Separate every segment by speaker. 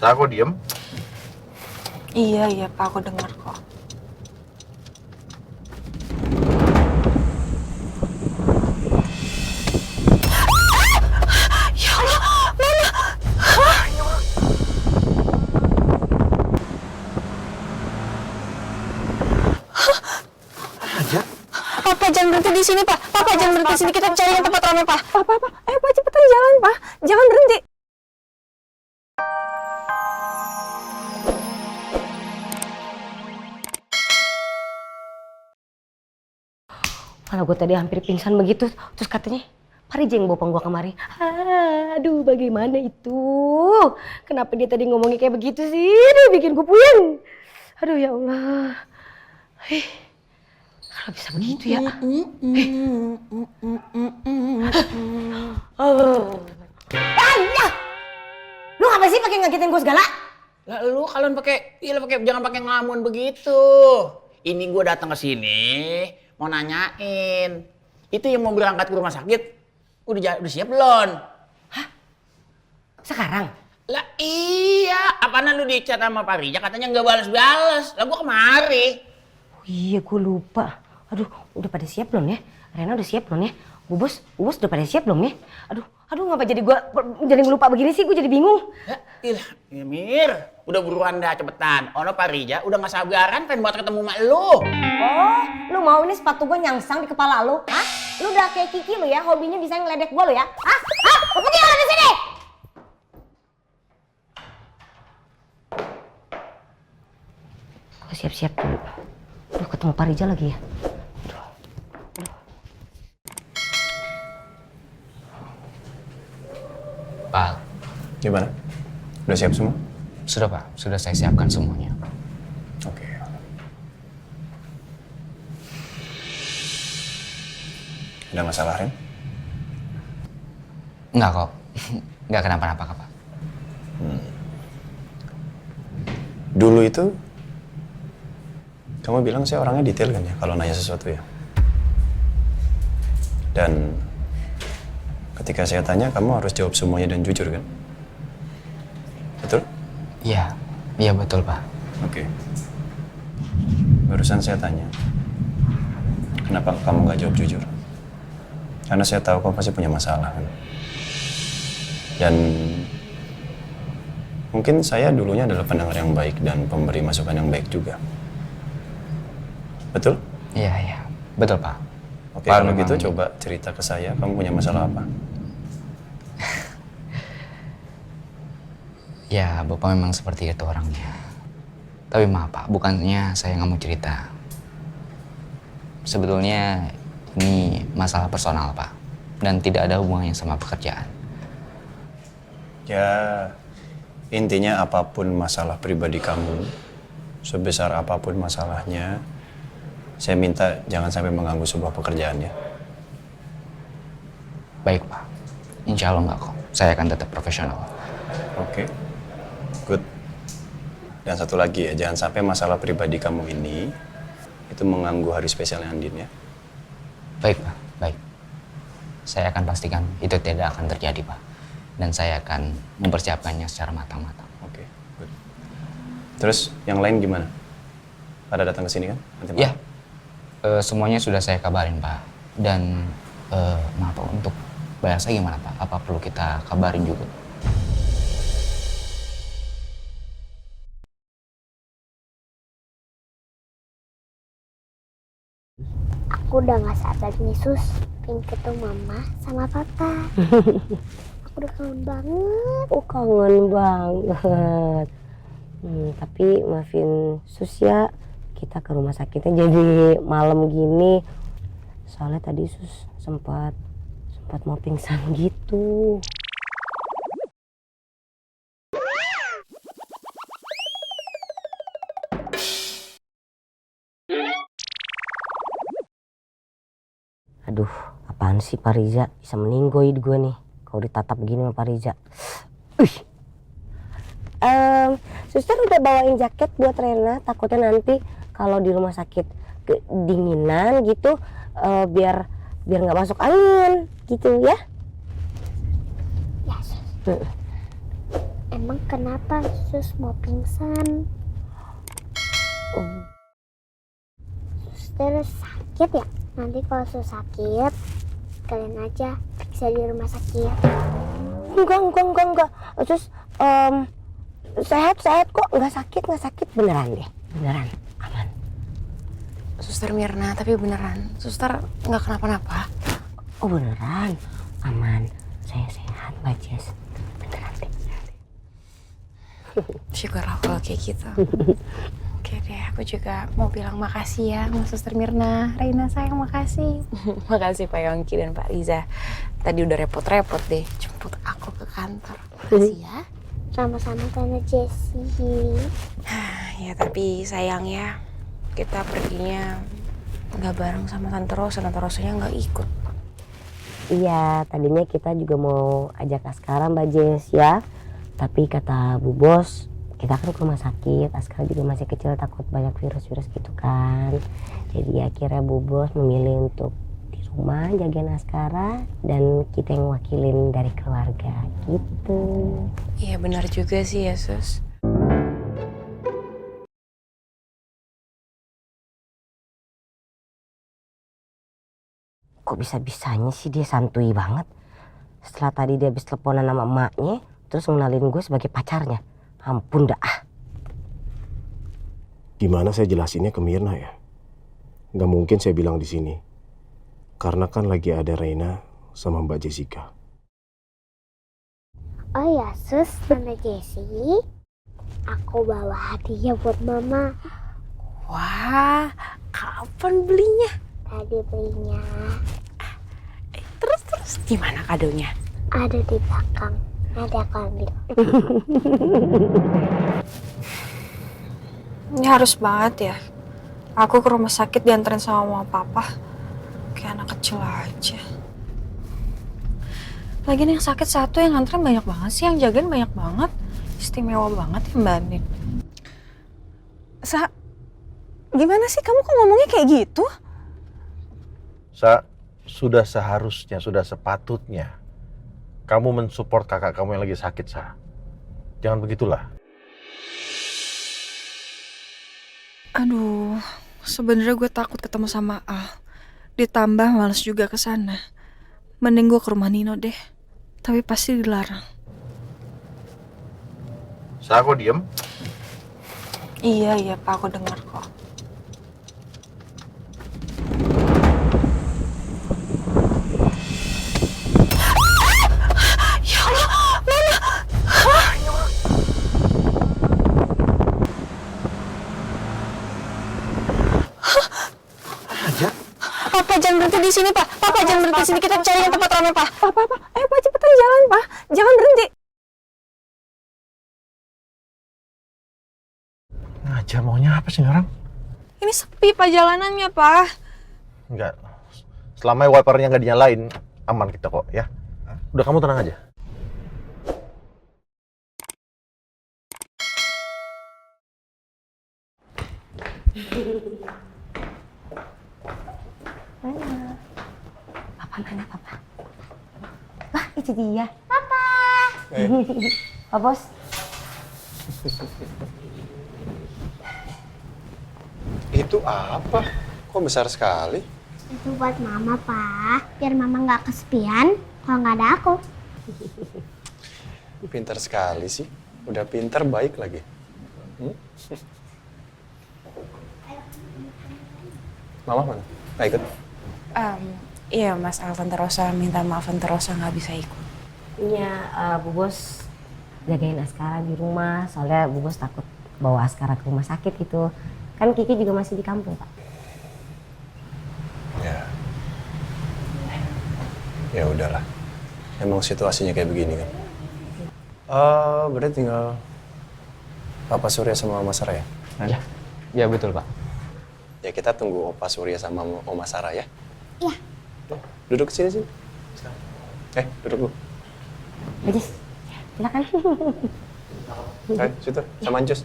Speaker 1: Saya kok diem?
Speaker 2: Iya Pak, aku dengar kok. Ya Allah, Mama.
Speaker 1: Aja.
Speaker 2: Papa jangan berhenti di sini Pak. Papa jangan berhenti di sini, kita cari yang tempat ramai Pak. Papa, ayo Pak cepetan jalan Pak. Jangan berhenti.
Speaker 3: Kalau gue tadi hampir pingsan begitu, terus katanya, Pak Rija yang bawa gue kemari. Aduh, bagaimana itu? Kenapa dia tadi ngomongnya kayak begitu sih? Aduh, bikin gue puyeng. Aduh, ya Allah. Kalau bisa begitu ya. Lu ngapa sih pakai ngagetin gue segala?
Speaker 4: Lah lu kalian jangan pakai ngelamun begitu. Ini gue datang ke sini mau nanyain. Itu yang mau berangkat ke rumah sakit udah siap belum?
Speaker 3: Hah? Sekarang?
Speaker 4: Lah iya, apaan lu di chat sama Pak Rija katanya nggak balas-balas. Lah gue kemari.
Speaker 3: Oh, iya, gue lupa. Aduh, udah pada siap belum ya? Rena udah siap belum ya? Bos udah pada siap belum ya? Aduh, ngapa jadi gue jadi lupa begini sih? Gue jadi bingung.
Speaker 4: Ya Mir, udah buruan dah cepetan. Ono Pak Rija udah nggak sabaran pengen buat ketemu sama lu.
Speaker 3: Oh, lu mau ini sepatu gue nyangsang di kepala lu? Hah? Lu udah kayak Kiki lu ya, hobinya bisa ngeledek gue lu ya? Hah? Lu pergi dari sini! Gue siap-siap dulu. Aduh, ketemu Pak Rija lagi ya.
Speaker 5: Pak.
Speaker 6: Gimana? Udah siap semua?
Speaker 5: Sudah Pak, sudah saya siapkan semuanya.
Speaker 6: Oke. Ada masalah, Ren?
Speaker 5: Enggak kok, enggak kenapa-napa Pak.
Speaker 6: Dulu itu, kamu bilang saya orangnya detail kan ya, kalau nanya sesuatu ya? Dan ketika saya tanya, kamu harus jawab semuanya dan jujur kan? Betul?
Speaker 5: Iya betul Pak.
Speaker 6: Oke. Barusan saya tanya, kenapa kamu nggak jawab jujur? Karena saya tahu kamu pasti punya masalah kan. Dan mungkin saya dulunya adalah pendengar yang baik dan pemberi masukan yang baik juga. Betul?
Speaker 5: Iya, betul Pak.
Speaker 6: Oke,
Speaker 5: Pak,
Speaker 6: kalau
Speaker 5: memang...
Speaker 6: gitu coba cerita ke saya, kamu punya masalah apa?
Speaker 5: Ya, Bapak memang seperti itu orangnya. Tapi maaf Pak, bukannya saya nggak mau cerita. Sebetulnya ini masalah personal Pak. Dan tidak ada hubungannya sama pekerjaan.
Speaker 6: Ya, intinya apapun masalah pribadi kamu, sebesar apapun masalahnya, saya minta jangan sampai mengganggu sebuah pekerjaan ya.
Speaker 5: Baik Pak, insya Allah nggak kok. Saya akan tetap profesional.
Speaker 6: Oke, good. Dan satu lagi ya, jangan sampai masalah pribadi kamu ini itu mengganggu hari spesialnya Andin ya.
Speaker 5: Baik Pak, baik. Saya akan pastikan itu tidak akan terjadi Pak. Dan saya akan mempersiapkannya secara matang-matang.
Speaker 6: Oke, good. Terus yang lain gimana? Pada datang ke sini kan? Nanti malam?
Speaker 5: Ya, semuanya sudah saya kabarin Pak. Dan maaf Pak, untuk bayar saya gimana Pak? Apa perlu kita kabarin juga?
Speaker 7: Aku udah gak sabar nih Sus, pengen ketemu Mama sama Papa. Aku udah kangen banget.
Speaker 3: Oh, kangen banget. Tapi maafin Sus ya, kita ke rumah sakitnya jadi malam gini. Soalnya tadi Sus sempat mau pingsan gitu. Aduh, apaan sih Pak Rija? Bisa meninggoy gue nih kalau ditatap begini sama Pak Rija. Suster udah bawain jaket buat Rena, takutnya nanti kalau di rumah sakit kedinginan gitu, biar nggak masuk angin gitu ya.
Speaker 7: Ya Sus. Emang kenapa sus mau pingsan? Suster sakit ya? Nanti kalau sus sakit, kalian aja periksa di rumah sakit.
Speaker 3: Enggak. Terus sehat kok, nggak sakit beneran deh, beneran aman.
Speaker 2: Suster Mirna, tapi beneran, suster nggak kenapa-napa.
Speaker 3: Oh beneran aman, saya sehat Mbak Jess, beneran deh.
Speaker 2: Syukurlah kalau kayak gitu. Oke deh, aku juga mau bilang makasih ya sama Suster Mirna. Reina sayang, makasih. Makasih Pak Yongki dan Pak Riza. Tadi udah repot-repot deh jemput aku ke kantor. Makasih ya.
Speaker 7: Sama-sama Tante Jessie.
Speaker 2: Ya tapi sayang ya, kita perginya nggak bareng sama Tante Rosa. Tante Rosanya nggak ikut.
Speaker 3: Iya, tadinya kita juga mau ajak Askara Mbak Jess ya. Tapi kata Bu Bos, kita kan ke rumah sakit, Askara juga masih kecil, takut banyak virus-virus gitu kan. Jadi akhirnya Bu Bos memilih untuk di rumah jagain Askara dan kita yang wakilin dari keluarga gitu.
Speaker 2: Iya benar juga sih ya Sus.
Speaker 3: Kok bisa-bisanya sih dia santuy banget. Setelah tadi dia habis teleponan sama emaknya, terus ngenalin gue sebagai pacarnya. Ampun dah.
Speaker 1: Gimana saya jelasinnya ke Mirna ya? Gak mungkin saya bilang di sini. Karena kan lagi ada Reina sama Mbak Jessica.
Speaker 7: Oh ya sus, Tante Jessie, aku bawa hadiah buat mama.
Speaker 2: Wah, kapan belinya?
Speaker 7: Tadi belinya
Speaker 2: Terus gimana kadonya?
Speaker 7: ada di belakang. Nanti aku ambil.
Speaker 2: Ini harus banget ya. Aku ke rumah sakit dianterin sama mama papa. Kayak anak kecil aja. Lagian yang sakit satu, yang nganterin banyak banget sih. Yang jagain banyak banget. Istimewa banget ya Mbak Andin. Gimana sih kamu kok ngomongnya kayak gitu?
Speaker 8: Sudah seharusnya, sudah sepatutnya kamu mensupport kakak kamu yang lagi sakit, Sa. Jangan begitulah.
Speaker 9: Aduh, sebenarnya gue takut ketemu sama Al. Ditambah males juga ke sana. Mending gue ke rumah Nino deh. Tapi pasti dilarang.
Speaker 8: Sa, kok diem?
Speaker 9: Iya Pak, aku dengar kok.
Speaker 2: Papa jangan berhenti di sini, Pak. Papa jangan berhenti di sini. Kita cari yang tempat ramai, Pak.
Speaker 3: Apa? Ayo Pak cepetan jalan Pak, jangan berhenti.
Speaker 8: Aja maunya apa sih orang?
Speaker 9: Ini sepi Pak jalanannya, Pak.
Speaker 8: Enggak. Selama wipernya nggak dinyalain, aman kita kok ya. Udah, kamu tenang aja.
Speaker 3: Mana Papa? Wah, itu dia. Papa. Pak Bos.
Speaker 6: Itu apa? Kok besar sekali?
Speaker 7: Itu buat mama, Pak. Biar mama nggak kesepian kalau nggak ada aku.
Speaker 6: Pintar sekali sih. Udah pintar, baik lagi. Mama mana? Nggak ikut?
Speaker 2: Iya Mas, Tante Rosa minta maaf, Tante Rosa nggak bisa ikut.
Speaker 3: Iya, Bu Bos jagain Askara di rumah. Soalnya Bu Bos takut bawa Askara ke rumah sakit gitu. Kan Kiki juga masih di kampung, Pak.
Speaker 6: Ya udahlah. Emang situasinya kayak begini kan. Berarti tinggal Papa Surya sama Mama Sarah ya?
Speaker 5: Ya betul Pak.
Speaker 6: Ya kita tunggu Opa Surya sama Oma Sarah ya.
Speaker 7: Iya.
Speaker 6: Duduk sini sini. Duduk dulu.
Speaker 3: Ajis, silakan.
Speaker 6: Ayo, situ sama Ancus.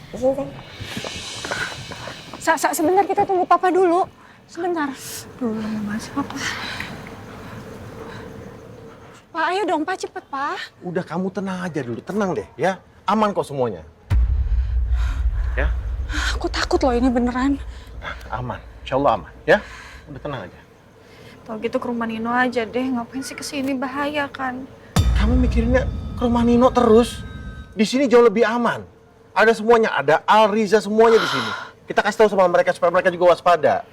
Speaker 3: Di sini, sayang.
Speaker 9: Sebentar, kita tunggu Papa dulu. Sebentar. Lama banget sih Papa. Pak, ayo dong Pak, cepet Pak.
Speaker 8: Udah kamu tenang aja dulu, tenang deh ya. Aman kok semuanya. Ya,
Speaker 9: Aku takut loh ini beneran.
Speaker 8: aman. Insya Allah aman ya. Udah tenang aja.
Speaker 9: Kalau gitu ke rumah Nino aja deh, ngapain sih kesini, bahaya kan?
Speaker 8: Kamu mikirinnya ke rumah Nino terus. Di sini jauh lebih aman. Ada semuanya, ada Al, Riza, semuanya di sini. Kita kasih tahu sama mereka supaya mereka juga waspada.